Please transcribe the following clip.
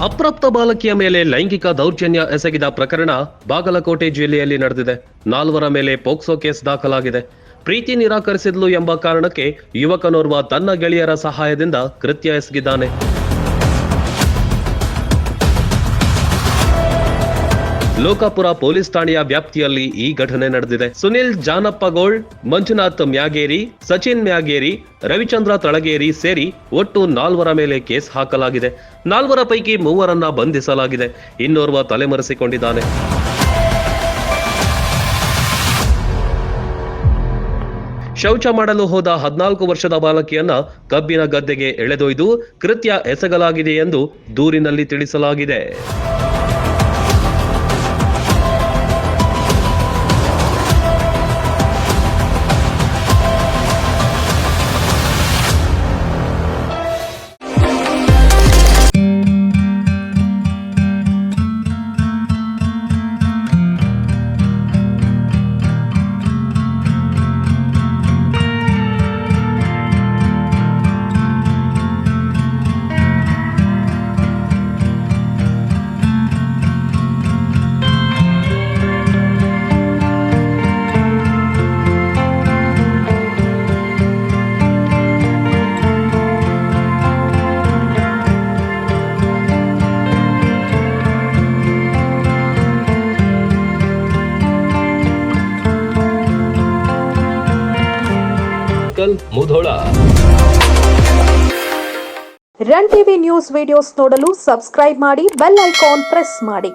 ಅಪ್ರಾಪ್ತ ಬಾಲಕಿಯ ಮೇಲೆ ಲೈಂಗಿಕ ದೌರ್ಜನ್ಯ ಎಸಗಿದ ಪ್ರಕರಣ ಬಾಗಲಕೋಟೆ ಜಿಲ್ಲೆಯಲ್ಲಿ ನಡೆದಿದೆ. 4 ಮೇಲೆ ಪೋಕ್ಸೋ ಕೇಸ್ ದಾಖಲಾಗಿದೆ. ಪ್ರೀತಿ ನಿರಾಕರಿಸಿದ್ಲು ಎಂಬ ಕಾರಣಕ್ಕೆ ಯುವಕನೋರ್ವ ತನ್ನ ಗೆಳೆಯರ ಸಹಾಯದಿಂದ ಕೃತ್ಯ ಎಸಗಿದ್ದಾನೆ. ಲೋಕಾಪುರ ಪೊಲೀಸ್ ಠಾಣೆಯ ವ್ಯಾಪ್ತಿಯಲ್ಲಿ ಈ ಘಟನೆ ನಡೆದಿದೆ. ಸುನಿಲ್ ಜಾನಪ್ಪಗೋಳ್, ಮಂಜುನಾಥ್ ಮ್ಯಾಗೇರಿ, ಸಚಿನ್ ಮ್ಯಾಗೇರಿ, ರವಿಚಂದ್ರ ತಳಗೇರಿ ಸೇರಿ ಒಟ್ಟು 4 ಮೇಲೆ ಕೇಸ್ ಹಾಕಲಾಗಿದೆ. 4 ಪೈಕಿ 3 ಬಂಧಿಸಲಾಗಿದೆ. ಇನ್ನೋರ್ವ ತಲೆಮರೆಸಿಕೊಂಡಿದ್ದಾನೆ. ಶೌಚ ಮಾಡಲು ಹೋದ 14 ವರ್ಷದ ಬಾಲಕಿಯನ್ನ ಕಬ್ಬಿನ ಗದ್ದೆಗೆ ಎಳೆದೊಯ್ದು ಕೃತ್ಯ ಎಸಗಲಾಗಿದೆ ಎಂದು ದೂರಿನಲ್ಲಿ ತಿಳಿಸಲಾಗಿದೆ. Mudhol. Run TV news videos ನೋಡಲು ಸಬ್ಸ್ಕ್ರೈಬ್ ಮಾಡಿ, ಬೆಲ್ ಐಕಾನ್ ಪ್ರೆಸ್ ಮಾಡಿ.